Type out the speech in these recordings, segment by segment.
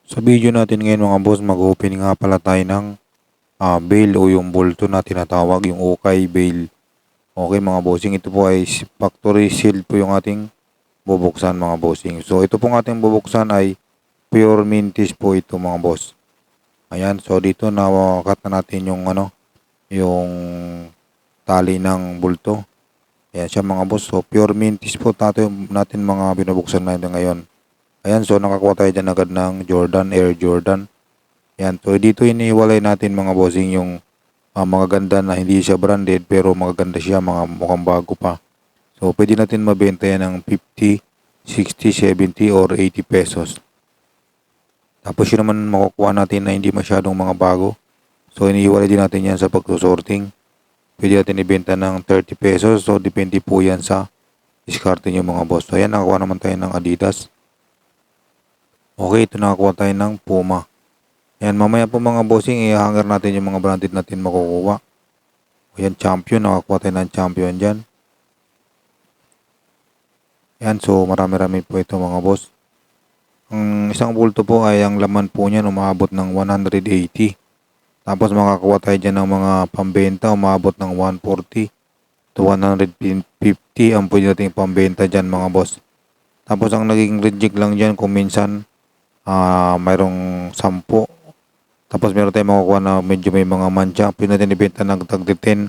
Sa video natin ngayon mga boss, mag-open nga pala tayo ng bail o yung bolto na tinatawag, yung ukay bail. Okay mga bossing, ito po ay factory sealed po yung ating bubuksan mga bossing. So ito pong ating bubuksan ay pure mintis po ito mga boss. Ayan, so dito nawakat na natin yung yung tali ng bulto. Ayan siya mga boss. So pure mintis po natin mga binubuksan natin ngayon. Ayan, so nakakuha tayo dyan agad ng Jordan, Air Jordan. Ayan, so dito iniiwalay natin mga bossing yung mga ganda na hindi siya branded pero magaganda siya, mga mukhang bago pa. So pwede natin mabenta yan ng 50, 60, 70 or 80 pesos. Tapos yun naman makukuha natin na hindi masyadong mga bago. So iniiwalay din natin yan sa pagsusorting. Pwede natin ibenta ng 30 pesos. So depende po yan sa diskarte nyo mga boss. So ayan, nakakuha naman tayo ng Adidas. Okay, ito nakakuha tayo ng Puma. Ayan, mamaya po mga bossing, i-hanger natin yung mga branded natin makukuha. Ayan, Champion, nakakuha tayo ng Champion dyan. Ayan, so marami-rami po ito mga boss. Ang isang bulto po ay ang laman po niyan umabot ng 180. Tapos makakuha tayo dyan ng mga pambenta, umabot ng 140 to 150 ang pwede natin pambenta dyan mga boss. Tapos ang naging reject lang dyan kung minsan mayroong 10. Tapos meron tayong makukuha na medyo may mga mancha. Pwede natin ibenta ng tag 10.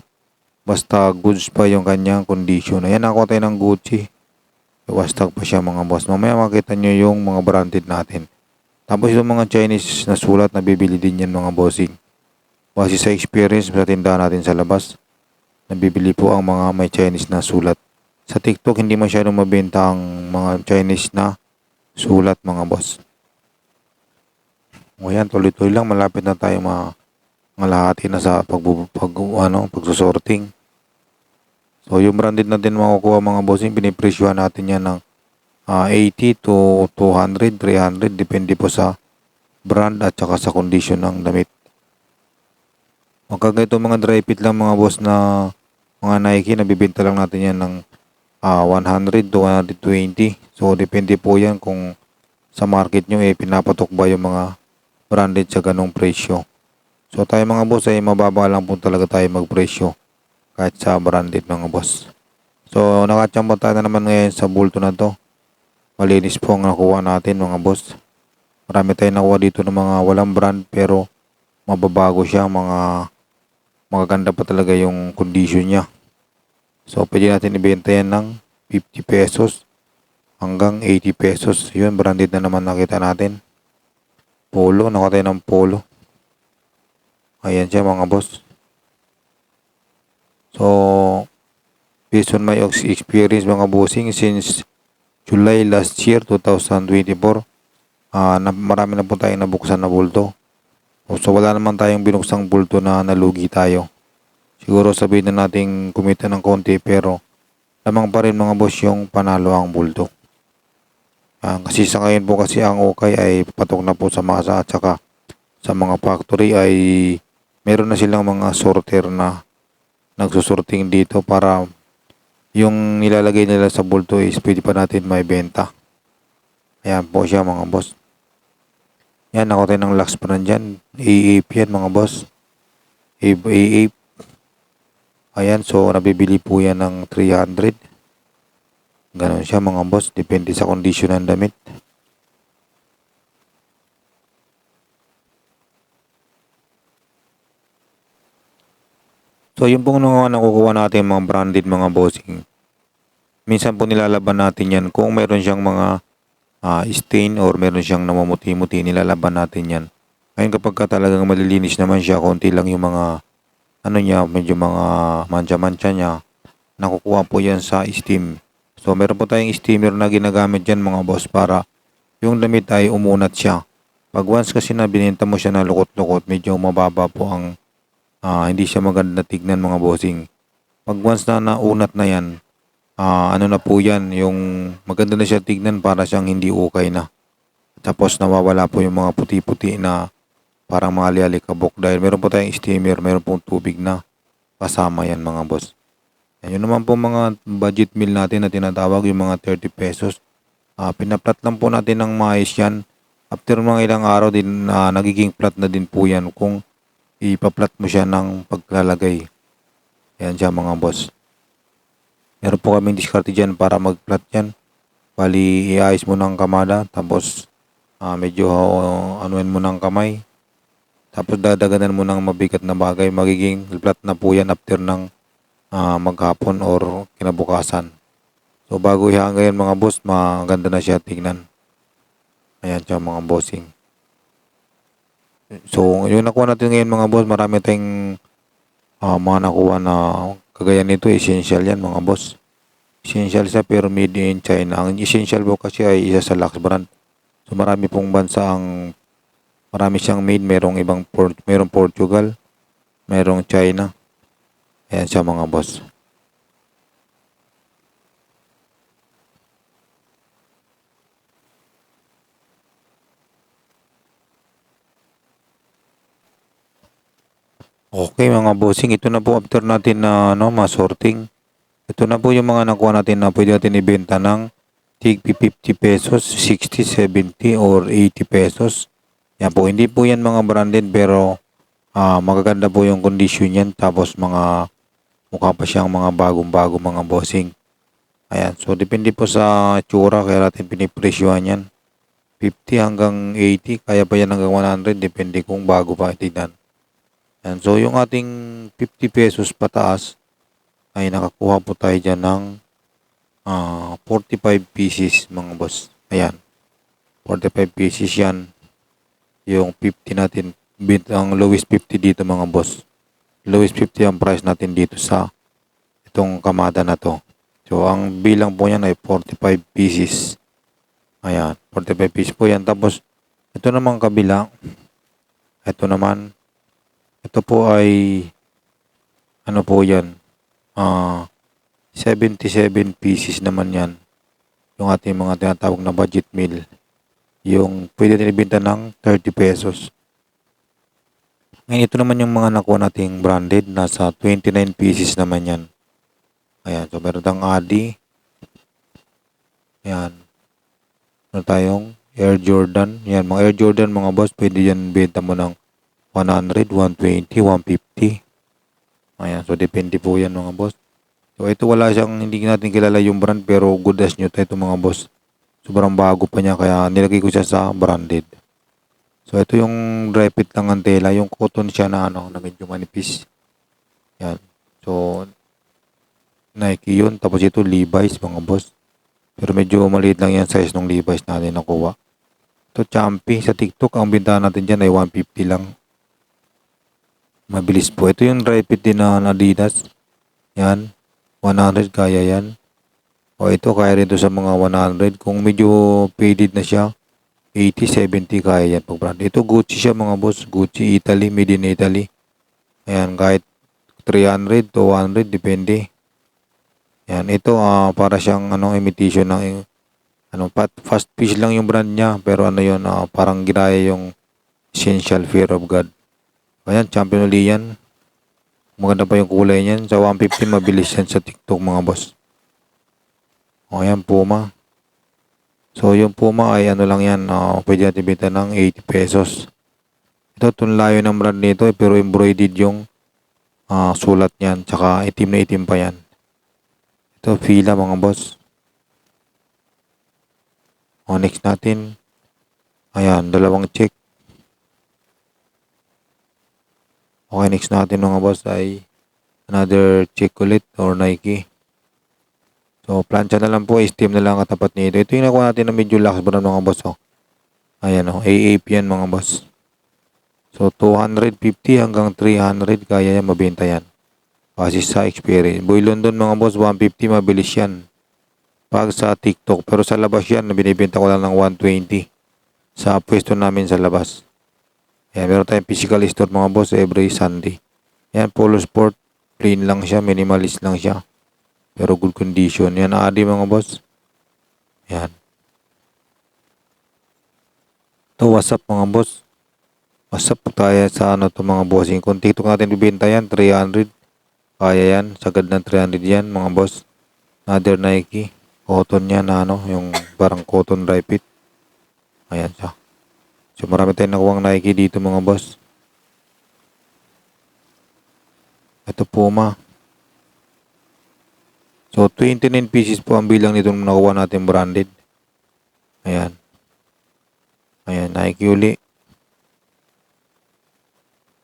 Basta goods pa yung kanyang condition. Ayan, nakuha tayo ng Gucci. Wastag pa siya mga boss. Mamaya makita nyo yung mga branded natin. Tapos yung mga Chinese na sulat, nabibili din yan mga bossing. Base sa experience sa tindahan natin sa labas, nabibili po ang mga may Chinese na sulat. Sa TikTok, hindi masyadong mabenta ang mga Chinese na sulat mga boss. O yan, tuloy-tuloy lang. Malapit na tayo malahati na sa pagsusorting. So, yung branded natin makukuha mga bossing, pinipresyuhan natin yan ng 80 to 200, 300. Depende po sa brand at saka sa condition ng damit. Magkagay ito mga dry fit lang mga boss na mga Nike, nabibenta lang natin yan ng 100 to 120. So, depende po yan kung sa market nyo pinapatok ba yung mga branded sa ganong presyo. So tayo mga boss ay mababa lang po talaga tayo magpresyo kahit sa branded mga boss. So nakachamba tayo na naman ngayon sa bulto na to. Malinis po ang nakuha natin mga boss. Marami tayong nakuha dito ng mga walang brand pero mababago siya, magaganda pa talaga yung condition niya. So pwede natin ibenta yan ng 50 pesos hanggang 80 pesos. Yun, branded na naman nakita natin. Polo, nakuha tayo ng polo. Ayan siya mga boss. So, based on my experience mga bossing, since July last year, 2024, marami na po tayong nabuksan na bulto. So, wala naman tayong binuksang bulto na nalugi tayo. Siguro sabihin na natin kumita ng konti pero lamang pa rin mga boss yung panalo ang bulto. Kasi sa ngayon po kasi ang ukay ay patok na po sa masa at saka sa mga factory ay meron na silang mga sorter na nagsusorting dito para yung nilalagay nila sa bulto is pwede pa natin may benta. Ayan po siya mga boss. Yan, ako tayo ng Lux brand dyan. A8 yan mga boss. A8. Ayan, so nabibili po yan ng 300. Ganon siya mga boss, depende sa kondisyon ng damit. So yung pong nakukuha natin mga branded mga bossing, minsan po nilalaban natin yan kung meron siyang mga stain or meron siyang namumuti-muti, nilalaban natin yan. Ngayon kapag talagang malilinis naman siya, konti lang yung mga niya, medyo mga mancha-mancha niya, nakukuha po yan sa steam. So, meron po tayong steamer na ginagamit dyan mga boss para yung damit ay umunat siya. Pag once kasi na binenta mo siya na lukot-lukot, medyo mababa po ang hindi siya maganda tignan mga bossing. Pag once na naunat na yan, na po yan, yung maganda na siya tignan para siyang hindi okay na. Tapos nawawala po yung mga puti-puti na parang mga lialikabok dahil meron po tayong steamer, meron pong tubig na kasama yan mga boss. Yun naman po mga budget meal natin na tinatawag yung mga 30 pesos. Pinaplat lang po natin ng maayos yan. After mga ilang araw din, nagiging flat na din po yan kung ipa-flat mo siya ng paglalagay. Ayan siya mga boss. Meron po kaming diskarte dyan para mag-flat yan. Bali, iayos mo ng kamada, tapos medyo anuin mo ng kamay. Tapos dadaganan mo ng mabigat na bagay. Magiging flat na po yan after ng maghapon or kinabukasan. So bago ihanggayan mga boss, maganda na siya tingnan. Ayan siya mga bossing. So yung nakuha natin ngayon mga boss, marami tayong mga nakuha na kagaya nito, essential yan mga boss. Essential siya pero made in China. Ang essential po kasi ay isa sa Lux brand. So marami pong bansa ang marami siyang made. Merong Portugal, merong China. Ayan siya mga boss. Okay mga bossing, ito na po after natin na ma-sorting. Ito na po yung mga nakuha natin na pwede natin ibenta ng tig 50 pesos, 60, 70 or 80 pesos. Yan po, hindi po yan mga branded pero magaganda po yung condition yan. Tapos mukha pa siyang mga bagong-bago mga bossing. Ayan, so depende po sa tsura kaya natin pinipresyuhan yan. 50 hanggang 80, kaya pa yan hanggang 100, depende kung bago pa tignan. Ayan, so yung ating 50 pesos pataas ay nakakuha po tayo dyan ng 45 pieces mga boss. Ayan, 45 pieces yan. Yung 50 natin, ang lowest 50 dito mga boss. Lowest 50 ang price natin dito sa itong kamada na to. So ang bilang po yan ay 45 pieces. Ayan, 45 pieces po yan. Tapos ito naman kabila. Ito po ay ano po yan? 77 pieces naman yan. Yung ating mga tinatawag na budget meal. Yung pwede din ibenta ng 30 pesos. Ngayon ito naman yung mga nakuha nating branded. Nasa 29 pieces naman yan. Ayan. So meron tayong Adi. Ayan. Meron tayong Air Jordan. Ayan. Mga Air Jordan mga boss. Pwede yan benta mo ng 100, 120, 150. Ayan. So depende po yan mga boss. So ito wala siyang, hindi natin kilala yung brand pero good as new ito mga boss. Sobrang bago pa niya kaya nilagay ko siya sa branded. So ito yung dry fit lang ang tela, yung cotton siya na na medyo manipis. Yan. So Nike yun, tapos ito Levi's mga boss. Pero medyo maliit lang yan size ng Levi's natin nakuha. Ito Champi sa TikTok, ang bintahan natin diyan ay 150 lang. Mabilis po. Ito yung dry fit din na Adidas. Yan. 100 kaya yan. O ito kaya rin to sa mga 100. Kung medyo faded na siya, 80, 70 kaya yan pag brand. Ito Gucci siya mga boss. Gucci Italy, made in Italy. Ayan, kahit 300 to 100, depende. Ayan, ito para siyang imitation ng fast fish lang yung brand niya. Pero yun, parang ginaya yung Essential Fear of God. Ayan, champion uli yan. Maganda pa yung kulay niyan. Sa 150, mabilis yan sa TikTok mga boss. O yan, Puma. So yung Puma ay lang yan. Pwede natin benta ng 80 pesos. Ito, tunlayo ng brand nito. Pero embroidered yung sulat niyan. Tsaka itim na itim pa yan. Ito, Fila mga boss. O next natin. Ayan, dalawang check. Okay, next natin mga boss ay another check ulit or Nike. So, plancha na lang po, steam na lang katapat nito. Ito yung nakuha natin na medyo lax brand mga boss. Ayan AAP yan mga boss. So, 250 hanggang 300 kaya yan, mabenta yan. Kasi sa experience. Boy London mga boss, 150 mabilis yan. Pag sa TikTok. Pero sa labas yan, binibenta ko lang ng 120. Sa pwesto namin sa labas. Ayan, meron tayong physical store mga boss every Sunday. Ayan, Polo Sport. Plain lang siya, minimalist lang siya. Pero good condition. Yan, Adi mga boss. Ayan. Ito, WhatsApp mga boss. WhatsApp tayo sa mga bossing. Kung TikTok natin bibenta yan, 300. Kaya yan, sagad ng 300 yan mga boss. Another Nike. Cotton yan na yung parang cotton dry fit. Ayan siya. So marami tayong nakuwang Nike dito mga boss. Ito Puma. So 29 pieces po ang bilang nitong nakuha natin branded. Ayan. Ayan, Nike uli.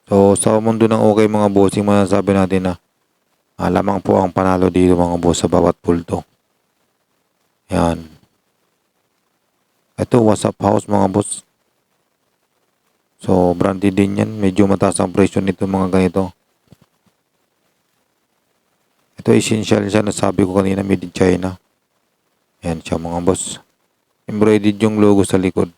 So sa mundo ng okay mga bossing, masasabi natin na lamang po ang panalo dito mga boss sa bawat pulto. Ayan. Ito, WhatsApp House mga boss. So, branded din yan. Medyo mataas ang presyo nito mga ganito. Ito, essential siya. Nasabi ko kanina, made in China. Ayan siya mga boss. Embroidered yung logo sa likod.